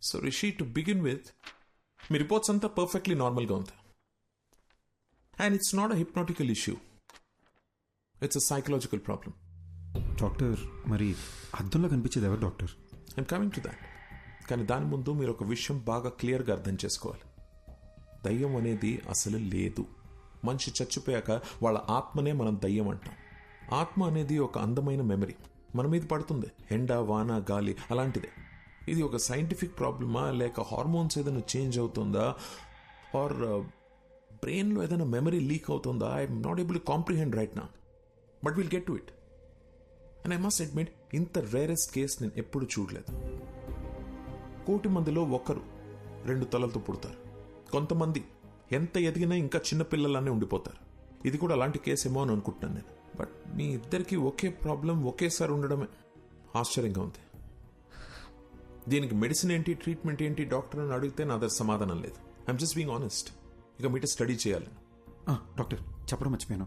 So Rishi, to begin with, మీ reports అంతా perfectly నార్మల్గా ఉంది. And it's not a hypnotical issue, it's a psychological problem. Doctor, మరి అద్దంలో కనిపించేది ఎవరు doctor? I'm coming to that. కానీ దాని ముందు మీరు ఒక విషయం బాగా క్లియర్గా అర్థం చేసుకోవాలి. దయ్యం అనేది అసలు లేదు. మనిషి చచ్చిపోయాక వాళ్ళ ఆత్మనే మనం దయ్యం అంటాం. ఆత్మ అనేది ఒక అందమైన మెమరీ, మన మీద పడుతుంది, ఎండ, వాన, గాలి అలాంటిదే. ఇది ఒక సైంటిఫిక్ ప్రాబ్లమా, లేక హార్మోన్స్ ఏదైనా చేంజ్ అవుతుందా, ఆర్ బ్రెయిన్లో ఏదైనా మెమరీ లీక్ అవుతుందా? I'm not able to comprehend right now, but will get to it. And I must admit, ఇంత రేరెస్ట్ కేస్ నేను ఎప్పుడు చూడలేదు. 1,000,000 మందిలో ఒకరు 2 తలలతో పుడతారు. కొంతమంది ఎంత ఎదిగినా ఇంకా చిన్నపిల్లలానే ఉండిపోతారు. ఇది కూడా అలాంటి కేసేమో అని అనుకుంటున్నాను నేను. బట్ మీ ఇద్దరికి ఒకే ప్రాబ్లం ఒకేసారి ఉండడమే ఆశ్చర్యంగా ఉంది. దీనికి మెడిసిన్ ఏంటి, ట్రీట్మెంట్ ఏంటి డాక్టర్ అని అడిగితే నా దగ్గర సమాధానం లేదు. I'm just being honest. ఇక మీట స్టడీ చేయాలి. డాక్టర్, చెప్పడం మర్చిపోయాను.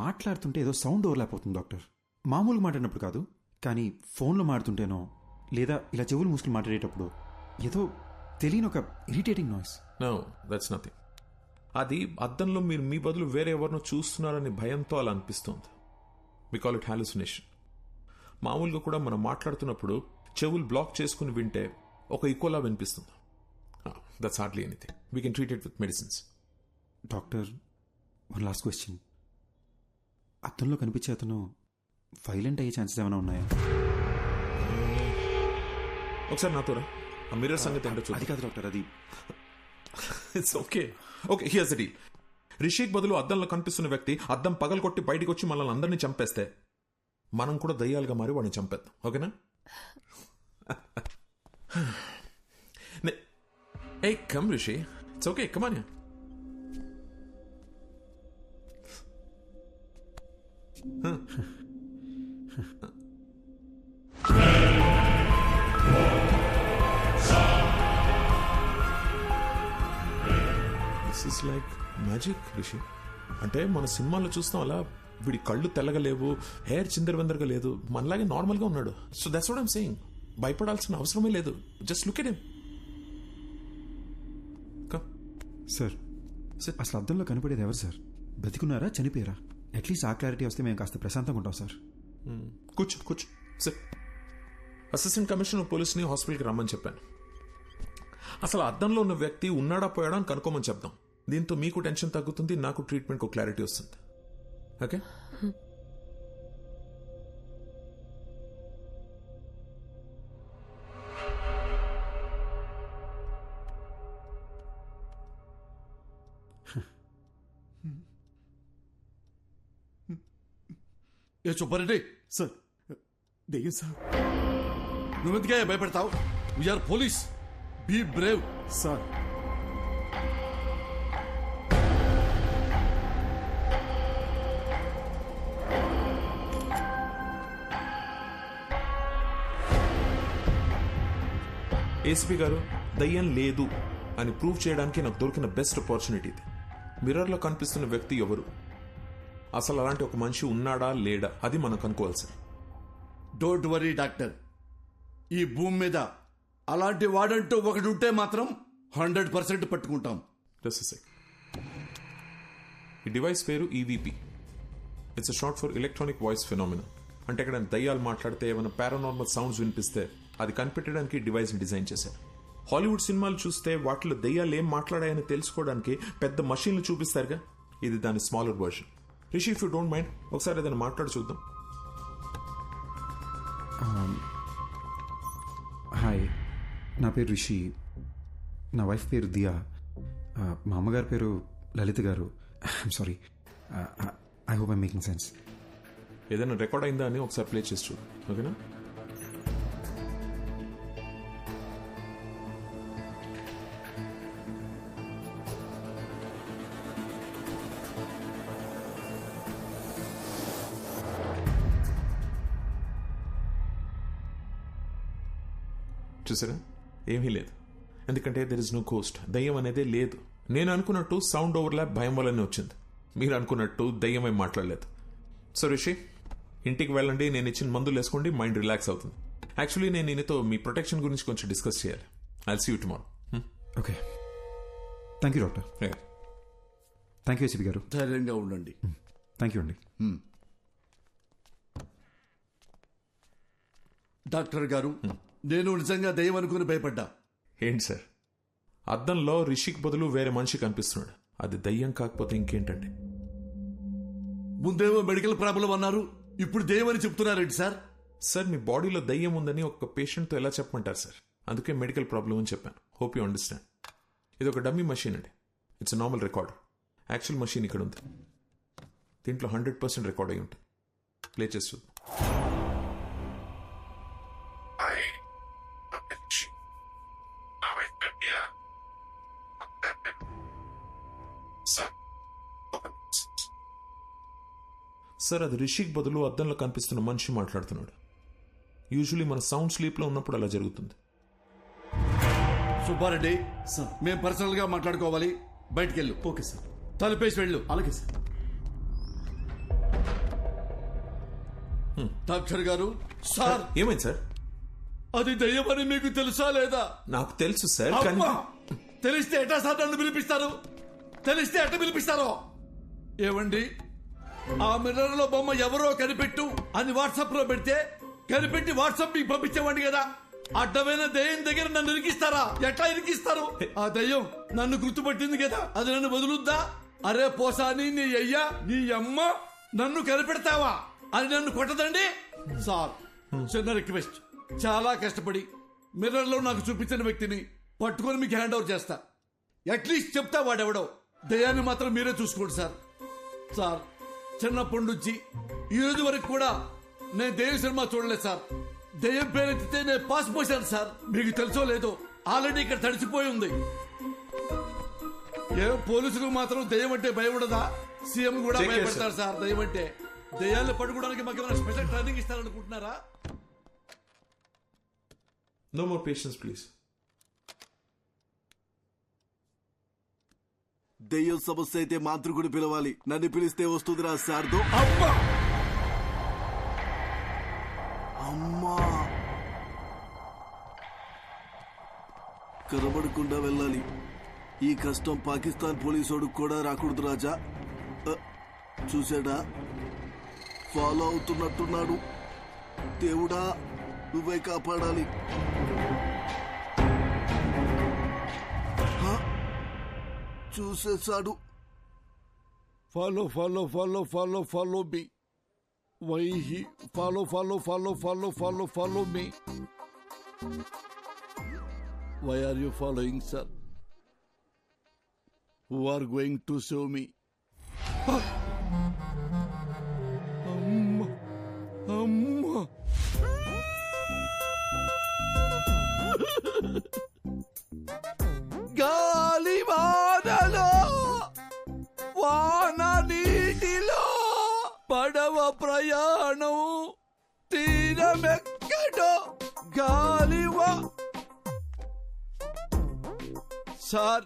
మాట్లాడుతుంటే ఏదో సౌండ్ ఓవర్లాప్ అవుతుంది డాక్టర్. మామూలుగా మాట్లాడినప్పుడు కాదు, కానీ ఫోన్లో మాట్లాడుతుంటేనో లేదా ఇలా చెవులు మూసుకుని మాట్లాడేటప్పుడు ఏదో తెలియని ఒక irritating noise. No, that's nothing. అది అద్దంలో మీరు మీ బదులు వేరే ఎవరినో చూస్తున్నారని భయంతో అలా అనిపిస్తుంది. We call it hallucination. మామూలుగా కూడా మనం మాట్లాడుతున్నప్పుడు చెవులు బ్లాక్ చేసుకుని వింటే ఒక ఈకోలా వినిపిస్తుంది. That's hardly anything. We can treat it with medicines. Doctor, one last question. అద్దంలో కనిపించే అతను వైలెంట్ అయ్యే ఛాన్సెస్ ఏమైనా ఉన్నాయా? ఒకసారి నాతో రా. ఆ మిర్రర్ సంగతి ఏంటో చూద్దాం. అది కాదు డాక్టర్, అది it's okay. Okay, here's the deal. Rishik బదులు అద్దంలో కనిపిస్తున్న వ్యక్తి అద్దం పగలగొట్టి బయటికి వచ్చి మనల్ని అందరినీ చంపేస్తే మనం కూడా దయ్యాలుగా మారి వాడిని చంపేద్దాం. ఓకేనా? Hey, come Rishi. It's okay. Come on here. This is like magic, Rishi. అంటే మన సినిమాల్లో చూస్తాం అలా వీడి కళ్ళు తెల్లగలేవు, హెయిర్ చిందరవందరగా లేదు, మనలాగే నార్మల్గా ఉన్నాడు. So that's what I'm saying. భయపడాల్సిన అవసరమే లేదు. Just look at him. Sir, అసలు అద్దంలో కనపడేది ఎవరు సార్? బతికున్నారా, చనిపోయారా? అట్లీస్ట్ ఆ క్లారిటీ వస్తే మేము కాస్త ప్రశాంతంగా ఉంటాం సార్. కూర్చో కూర్చో సార్. అసిస్టెంట్ కమిషనర్ పోలీస్ని హాస్పిటల్కి రమ్మని చెప్పాను. అసలు అద్దంలో ఉన్న వ్యక్తి ఉన్నాడా పోయాడా అని కనుక్కోమని చెప్దాం. దీంతో మీకు టెన్షన్ తగ్గుతుంది, నాకు ట్రీట్మెంట్కి ఒక క్లారిటీ వస్తుంది. ఓకే? ఏ చూపారెడ్డి సార్, దెయ్యం సార్. నువ్వెందుకే భయపడతావు? We're police. Be brave. Sir, ACP గారు, దయ్యం లేదు అని ప్రూవ్ చేయడానికి నాకు దొరికిన బెస్ట్ ఆపర్చునిటీ ఇది. మిర్రర్లో కనిపిస్తున్న వ్యక్తి ఎవరు, అసలు అలాంటి ఒక మనిషి ఉన్నాడా లేడా, అది మనం కనుక్కోవాలి సార్. Don't worry doctor. ఈ భూమి మీద అలాంటి వాడంటూ ఒకటి ఉంటే మాత్రం 100% పట్టుకుంటాం. Just sec. ఈ డివైస్ పేరు EVP. It's short for electronic voice phenomena. అంటే ఇక్కడ దయ్యాలు మాట్లాడితే ఏమైనా పారానార్మల్ సౌండ్స్ వినిపిస్తే అది కనిపెట్టడానికి డివైస్ని డిజైన్ చేశారు. హాలీవుడ్ సినిమాలు చూస్తే వాటిలో దయ్యాలు ఏం మాట్లాడాయని తెలుసుకోవడానికి పెద్ద మషీన్లు చూపిస్తారుగా, ఇది దాని smaller version. Rishi, if you don't mind ఒకసారి ఏదైనా మాట్లాడి చూద్దాం. హాయ్, నా పేరు రిషి. నా వైఫ్ పేరు దియా. మా అమ్మగారి పేరు లలిత గారు. I'm sorry. I hope I'm making sense. ఏదైనా రికార్డ్ అయిందా అని ఒకసారి ప్లే చేసి చూడు. ఓకేనా? చూసారా, ఏమీ లేదు. ఎందుకంటే దెర్ ఇస్ నో గోస్ట్. దయ్యం అనేదే లేదు. నేను అనుకున్నట్టు సౌండ్ ఓవర్లాప్ భయం వల్లనే వచ్చింది. మీరు అనుకున్నట్టు దయ్యం ఏం మాట్లాడలేదు. సో రిషి, ఇంటికి వెళ్ళండి, నేను ఇచ్చిన మందులు వేసుకోండి, మైండ్ రిలాక్స్ అవుతుంది. యాక్చువల్లీ నేను నీతో మీ ప్రొటెక్షన్ గురించి కొంచెం డిస్కస్ చేయాలి. I see you tomorrow. Okay, thank you doctor. Thank you ACP గారు. ధైర్యంగా ఉండండి. థ్యాంక్ యూ అండి. డాక్టర్ గారు, నేను నిజంగా దయ్యం అనుకుని భయపడ్డా. ఏంటి సార్, అద్దంలో రిషిక్ బదులు వేరే మనిషి కనిపిస్తున్నాడు. అది దయ్యం కాకపోతే ఇంకేంటండి? ముందేమో మెడికల్ ప్రాబ్లం అన్నారు, ఇప్పుడు దయ్యం అని చెప్తున్నారేంటి సార్? సార్, మీ బాడీలో దయ్యం ఉందని ఒక పేషెంట్తో ఎలా చెప్పమంటారు సార్? అందుకే మెడికల్ ప్రాబ్లం అని చెప్పాను. Hope you understand. ఇది ఒక డమ్మీ మషీన్ అండి. It's normal recorder. Actual machine ఇక్కడ ఉంది. దీంట్లో 100% రికార్డ్ అయి ఉంటుంది. ప్లే చేస్తూ సార్, అది రిషిక్ బదులు అద్దంలో కనిపిస్తున్న మనిషి మాట్లాడుతున్నాడు. యూజువలీ మన సౌండ్ స్లీప్లో ఉన్నప్పుడు అలా జరుగుతుంది. సుబ్బారెడ్డి, మేము పర్సనల్ గా మాట్లాడుకోవాలి. బయటికి వెళ్ళు. Okay sir. తలుపేసి వెళ్ళు. అలాగే సార్. డాక్టర్ గారు, సార్ ఏమైంది సార్? అది దయ్యమని మీకు తెలుసా లేదా? నాకు తెలుసు సార్, కానీ అమ్మా! తెలిస్తే ఎట్టా సార్ నన్ను పిలిపిస్తారు? తెలిస్తే ఎట్ట పిలిపిస్తారో? ఏవండి, ఆ మిర్రర్ లో బొమ్మ ఎవరో కనిపెట్టు అని వాట్సాప్ లో పెడితే కనిపెట్టి వాట్సాప్ మీకు పంపించేవాడి కదా. అడ్డమైన దయ్యం దగ్గర నన్ను ఇరికిస్తారా? ఎట్లా ఇరికిస్తారు? ఆ దయ్యం నన్ను గుర్తుపట్టింది కదా, అది నన్ను వదులుద్దా? అరే పోసాని, నీ అయ్యా నీ అమ్మ నన్ను కనిపెడతావా అని నన్ను కొట్టదండి. సార్, చిన్న రిక్వెస్ట్. చాలా కష్టపడి మిర్రర్ లో నాకు చూపించిన వ్యక్తిని పట్టుకొని మీకు హ్యాండ్ ఓవర్ చేస్తా. అట్లీస్ట్ చెప్తా వాడెవడో. దయ్యాన్ని మాత్రం మీరే చూసుకోండి సార్. సార్, చిన్నప్పటి నుంచి ఈ రోజు వరకు కూడా నేను దెయ్యం సినిమా చూడలేదు సార్. దెయ్యం పేరెత్తితే నేను పాస్ పోసాను సార్. మీకు తెలుసో లేదో, ఆల్రెడీ ఇక్కడ తడిచిపోయి ఉంది. ఏ పోలీసులకు మాత్రం దెయ్యం అంటే భయం ఉండదా? సీఎం కూడా భయపడతారు సార్ దెయ్యం అంటే. దెయ్యాన్ని పట్టుకోవడానికి మాకు ఏమైనా స్పెషల్ ట్రైనింగ్ ఇస్తారనుకుంటున్నారా? No more patience please. దెయ్యం సమస్య అయితే మాంత్రికుడు పిలవాలి. నన్ను పిలిస్తే వస్తుందిరా శారదో. అమ్మా, కనబడకుండా వెళ్ళాలి. ఈ కష్టం పాకిస్తాన్ పోలీసోడు కూడా రాకూడదు రాజా. చూసాడా, ఫాలో అవుతున్నట్టున్నాడు. దేవుడా, నువ్వే కాపాడాలి. చూసేశాడు. Follow follow follow follow follow me. Why he follow follow follow follow follow follow me. Why are you following sir? Who are going to save me? అమ్మా అమ్మా, గాలి వానలో వాన నీటిలో పడవ ప్రయాణం తీరమెక్కడో గాలివా. సార్,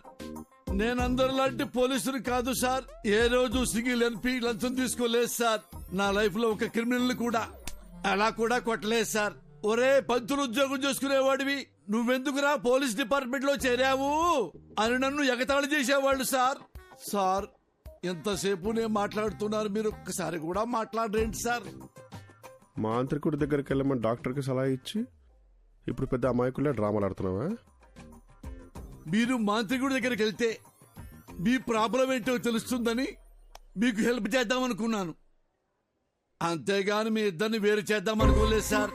నేనందరిలాంటి పోలీసులు కాదు సార్. ఏ రోజు సింగిల్ ఎన్పీ లంచం తీసుకోలేదు సార్. నా లైఫ్ లో ఒక క్రిమినల్ కూడా అలా కూడా కొట్టలేదు సార్. ఒరే, పంతులు ఉద్యోగం చేసుకునేవాడివి, నువ్వెందుకురా పోలీస్ డిపార్ట్మెంట్ లో చేరావు అని నన్ను ఎగతాళి చేసేవాళ్ళు సార్. సార్, ఎంతసేపు నేను మాట్లాడుతున్నారు, మీరు ఒక్కసారి కూడా మాట్లాడరేంటి సార్? మాంత్రికుడి దగ్గరికి వెళ్ళమని డాక్టర్కి సలహా ఇచ్చి ఇప్పుడు పెద్ద అమాయకులే డ్రామాలు ఆడుతున్నావా? మీరు మాంత్రికుడి దగ్గరికి వెళ్తే మీ ప్రాబ్లం ఏంటో తెలుస్తుందని మీకు హెల్ప్ చేద్దామనుకున్నాను. అంతేగాని మీ ఇద్దరిని వేరు చేద్దామనుకోలేదు సార్.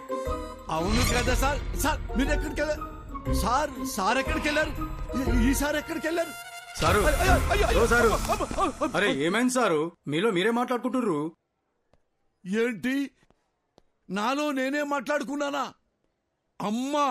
అవును కదా సార్? సార్, మీరు ఎక్కడికి వెళ్ళారు సార్? సార్ ఎక్కడికి వెళ్ళారు? ఈసారి ఎక్కడికి వెళ్ళారు? సారు, ఓ సారు, అరే ఏమైంది సారు? మీలో మీరే మాట్లాడుకుంటుర్రు. ఏంటి, నాలో నేనే మాట్లాడుకున్నానా? అమ్మా,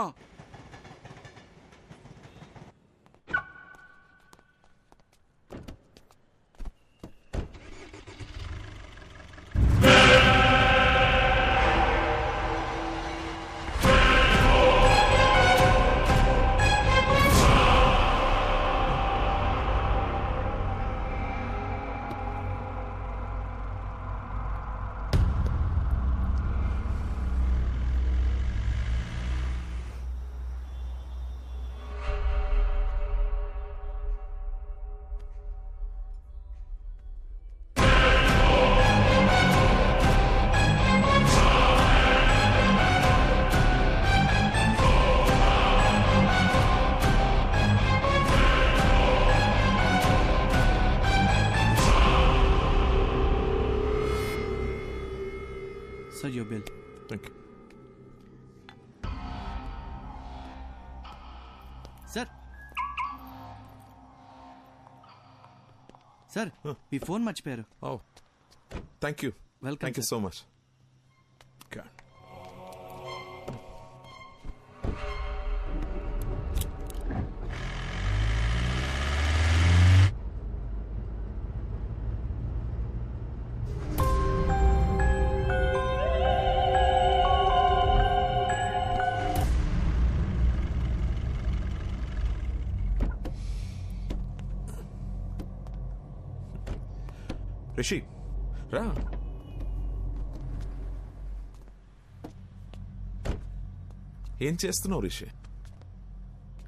Sir, your bill. Thank you. Sir మీ ఫోన్ మర్చిపోయారు. Oh thank you. Welcome, thank you sir. So much. Rishi రా. ఏం చేస్తున్నావు రిషి?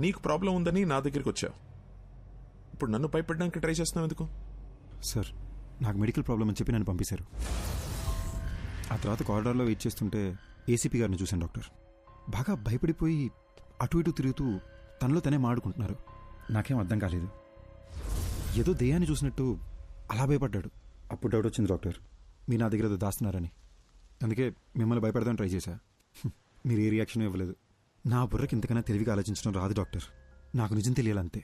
నీకు ప్రాబ్లం ఉందని నా దగ్గరికి వచ్చావు. ఇప్పుడు నన్ను భయపెట్టడానికి ట్రై చేస్తున్నావు ఎందుకు? సార్ నాకు మెడికల్ ప్రాబ్లం అని చెప్పి నన్ను పంపించారు. ఆ తర్వాత కారిడార్లో వెయిట్ చేస్తుంటే ఏసీపీ గారిని చూశాను డాక్టర్. బాగా భయపడిపోయి అటు ఇటు తిరుగుతూ తనలో తనే మాడుకుంటున్నారు. నాకేం అర్థం కాలేదు. ఏదో దెయ్యాన్ని చూసినట్టు అలా భయపడ్డాడు. అప్పుడు డౌట్ వచ్చింది డాక్టర్, మీరు నా దగ్గర ఏదో దాస్తున్నారని. అందుకే మిమ్మల్ని భయపడదామని ట్రై చేశా. మీరు ఏ రియాక్షన్ ఇవ్వలేదు. నా బుర్రకి ఇంతకన్నా తెలివిగా ఆలోచించడం రాదు డాక్టర్. నాకు నిజం తెలియాలంతే.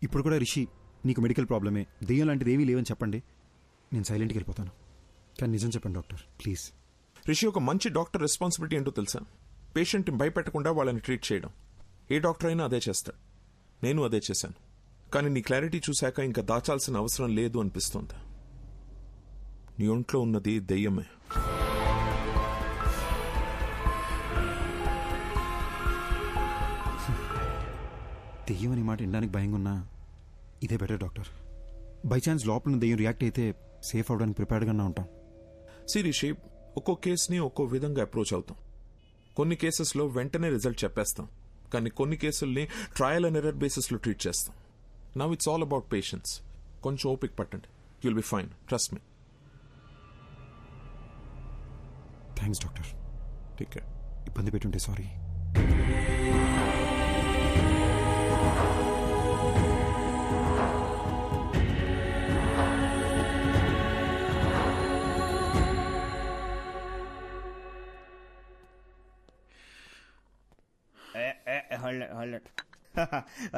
ఇప్పుడు కూడా రిషి నీకు మెడికల్ ప్రాబ్లమే, దెయ్యం లాంటిది ఏమీ లేవని చెప్పండి, నేను సైలెంట్కి వెళ్ళిపోతాను. కానీ నిజం చెప్పండి డాక్టర్ ప్లీజ్. రిషి, ఒక మంచి డాక్టర్ రెస్పాన్సిబిలిటీ ఏంటో తెలుసా? పేషెంట్ని భయపెట్టకుండా వాళ్ళని ట్రీట్ చేయడం. ఏ డాక్టర్ అయినా అదే చేస్తాడు. నేను అదే చేశాను. కానీ నీ క్లారిటీ చూశాక ఇంకా దాచాల్సిన అవసరం లేదు అనిపిస్తోంది. నీ ఒంట్లో ఉన్నది దెయ్యమే. దెయ్యం అనే మాట వినడానికి భయంగా ఉన్నా ఇదే బెటర్ డాక్టర్. బై ఛాన్స్ లోపల దెయ్యం రియాక్ట్ అయితే సేఫ్ అవడానికి ప్రిపేర్డ్గానే ఉంటాం. రిషి, ఒక్కో కేసుని ఒక్కో విధంగా అప్రోచ్ అవుతాం. కొన్ని కేసెస్లో వెంటనే రిజల్ట్ చెప్పేస్తాం, కానీ కొన్ని కేసుల్ని ట్రయల్ అండ్ ఎర్రర్ బేసిస్లో ట్రీట్ చేస్తాం. Now it's all about patience. కొంచెం ఓపిక పట్టండి. You'll be fine, trust me. Thanks doctor. Take care. ఇబ్బంది పెట్టుంటే సారీ.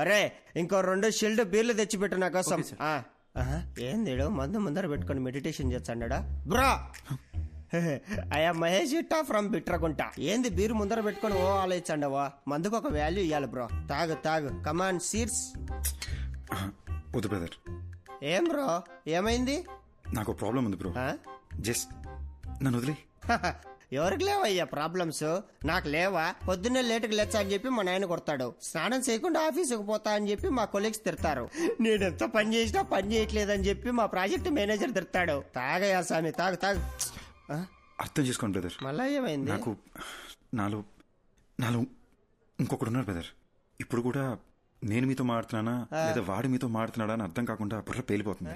అరే ఇంకో 2 షిల్డ్ బీర్లు తెచ్చిపెట్టు నా కోసం. ఏంది మందు ముందర పెట్టుకుని మెడిటేషన్ చేస్తాడా బ్రా? అయ్యా మహేష్ ఇట్టా ఫ్రమ్ బిట్రగుంట. ఏంది బీరు ముందర పెట్టుకుని ఓ ఆలోచించండవా? మందుకు ఒక వాల్యూ ఇవ్వాలి బ్రో. తాగు తాగు, కమాన్ సీట్స్. వద్దు బ్రదర్. ఏం బ్రో, ఏమైంది? నాకు ప్రాబ్లం ఉంది బ్రో. జస్ట్ నన్ను వదిలే. ఎవరికి లేవయ్యా ప్రాబ్లమ్స్? నాకు లేవా? పొద్దున్నే లేటుకు లేచా అని చెప్పి మా నాయన కొడతాడు. స్నానం చేయకుండా ఆఫీసుకు పోతా అని చెప్పి మా కొలీగ్స్ తిడతారు. నేనెంత పని చేసినా పని చేయట్లేదని చెప్పి మా ప్రాజెక్ట్ మేనేజర్ తిడతాడు. తాగయా స్వామి, తాగు తాగు. అర్థం చేసుకోండి బ్రదర్. మళ్ళా ఏమైంది? నాకు నాలో ఇంకొకడు ఉన్నారు బ్రదర్. ఇప్పుడు కూడా నేను మీతో మాడుతున్నానా లేదా వాడు మీతో మాడుతున్నాడా అని అర్థం కాకుండా బుర్ర పేలిపోతుంది.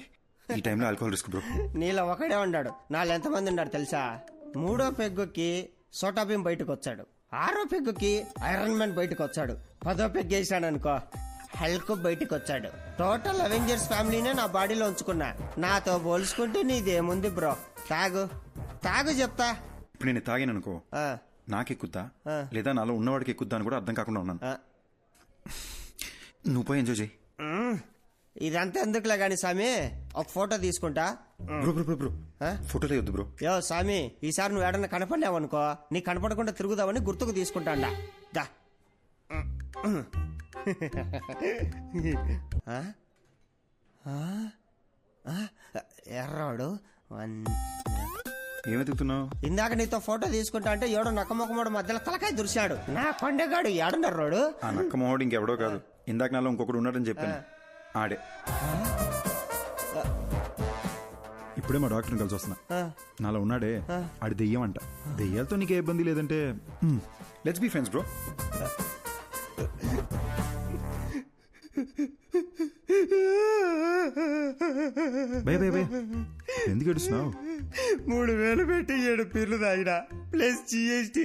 ఈ టైంలో ఆల్కహాల్ రిస్క్ బ్రో. నీలో ఒకడే ఉన్నాడు. నాలో ఎంతమంది ఉన్నాడు తెలుసా? 3వ పెగ్గుకి సోటాబీన్ బయటకు వచ్చాడు. 6వ పెగ్గుకి ఐరన్ మ్యాన్ బయటకు వచ్చాడు. 10వ పెగ్ వేసాడు అనుకో హల్క్ బయటకు వచ్చాడు. టోటల్ అవెంజర్స్ ఫ్యామిలీనే నా బాడీలో ఉంచుకున్నా. నాతో పోల్చుకుంటే నీదేముంది బ్రో? తాగు తాగు చెప్తా. ఇప్పుడు నేను తాగాను అనుకో నాకెక్కుద్దా లేదా నాలో ఉన్నవాడికి ఎక్కుద్దా అని కూడా అర్థం కాకుండా ఉన్నాను. నువ్వు పోయి ఎంజాయ్ చేయి. ఇదంతా ఎందుకులే గాని స్వామి, ఒక ఫోటో తీసుకుంటా. బ్రో బ్రో బ్రో బ్రో ఫోటోలే వద్దు బ్రో. యో స్వామి, ఈసారి నువ్వు ఏడన్నా కనపడినావు అనుకో, నీ కనపడకుండా తిరుగుదామని గుర్తుకు తీసుకుంటాండా. దా ఎర్రాడు ఏమెతుకుతున్నావు? ఇందాక నీతో ఫోటో తీసుకుంటా అంటే ఏడో నక్కమొక్కమోడు మధ్యలో తలకాయ దురిశాడు. నా కొండగాడు ఏడున్నర్రాడు. ఆ నక్కమోహోడు ఇంకెవడో కాదు, ఇందాక నాలో ఇంకొకడు ఉన్నాడని చెప్పాను. ఆడే. ఇప్పుడే మా డాక్టర్ని కలిసి వస్తున్నా. నాలో ఉన్నాడే ఆడి దెయ్యం అంట. దెయ్యాలతో నీకే ఇబ్బంది లేదంటే let's be friends bro. Bye bye bye, ఎందుకు ఏడుస్తున్నావు? 3000 పెట్టి 7 పీర్లు తాగినా ప్లస్ GST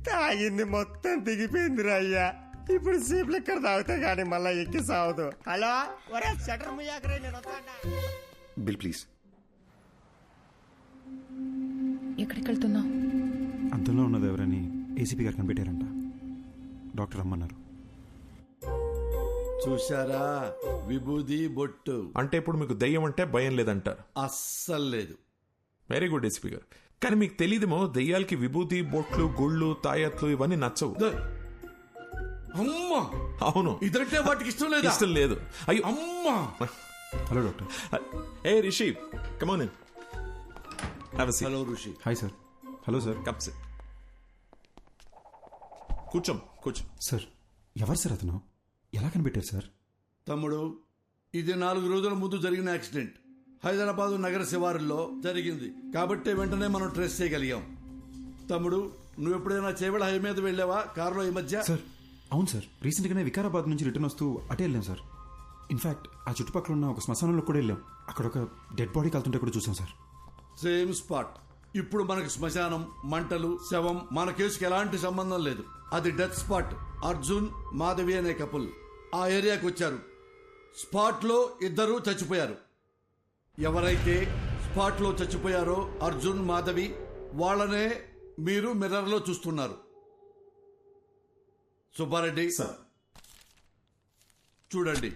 తాగింది మొత్తం దిగిపోయిందిరా అయ్యా. ఇప్పుడు సీపులు ఎక్కడ తాగుతా గానీ మళ్ళా ఎక్కి సావదు. హలో ఒరే షటర్ ముయ్యాకరే, నేను వస్తాడా? Bill please. ఎక్కడికి వెళ్తున్నావు? అద్దంలో ఉన్నది ఎవరని ఏసీపీ గారు కనిపెట్టారంట. డాక్టర్ రమ్మన్నారు. చూశారా, విభూది బొట్టు. అంటే ఇప్పుడు మీకు దయ్యం అంటే భయం లేదంటారు. అస్సలు లేదు. వెరీ గుడ్ ఎస్పీ గారు. కానీ మీకు తెలియదేమో, దెయ్యాలకి విభూతి బొట్లు గుళ్ళు తాయత్తులు ఇవన్నీ నచ్చవు. అమ్మా, అవును, ఇదంటే వాటికి ఇష్టం లేదా? ఇష్టం లేదు. అయ్యో అమ్మా. Hello doctor. ఏ Rishi, come on in. Have a seat. Hello Rishi. Hi sir. Hello sir. Come sit. కూర్చోం, కూర్చో. సార్, ఎవరు సార్ అతను? ఎలా కనిపెట్టారు సార్? తమ్ముడు, ఇది 4 రోజుల ముందు జరిగిన యాక్సిడెంట్. హైదరాబాదు నగర శివారుల్లో జరిగింది కాబట్టి వెంటనే మనం ట్రేస్ చేయగలిగాం. తమ్ముడు, నువ్వు ఎప్పుడైనా చేవెళ హై మీద వెళ్ళావా కారులో ఈ మధ్య? సార్ అవును సార్, రీసెంట్గానే వికారాబాద్ నుంచి రిటర్న్ వస్తూ అటే వెళ్ళాం సార్. ఇన్ఫాక్ట్ ఆ చుట్టుపక్కల ఉన్న ఒక శ్మశానంలో కూడా వెళ్ళాం. అక్కడ ఒక డెడ్ బాడీ కాలుతుంటే కూడా చూసాం సార్. Same spot. ఇప్పుడు మనకు శ్మశానం, మంటలు, శవం మన కేసుకి ఎలాంటి సంబంధం లేదు. అది డెత్ స్పాట్. అర్జున్, మాధవి అనే కపుల్ ఆ ఏరియాకి వచ్చారు. స్పాట్ లో 2 చచ్చిపోయారు. ఎవరైతే స్పాట్ లో చచ్చిపోయారో అర్జున్, మాధవి, వాళ్ళనే మీరు మిర్రర్ లో చూస్తున్నారు. సుబ్బారెడ్డి చూడండి.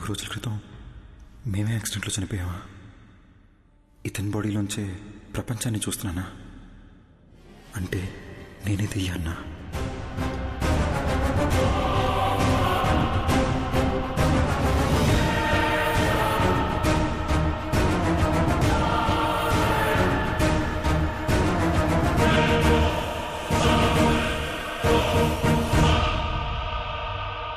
రోజుల క్రితం మేమే యాక్సిడెంట్లో చనిపోయావా? ఇతని బాడీలోంచే ప్రపంచాన్ని చూస్తున్నానా? అంటే నేనే దెయ్యాన్నా?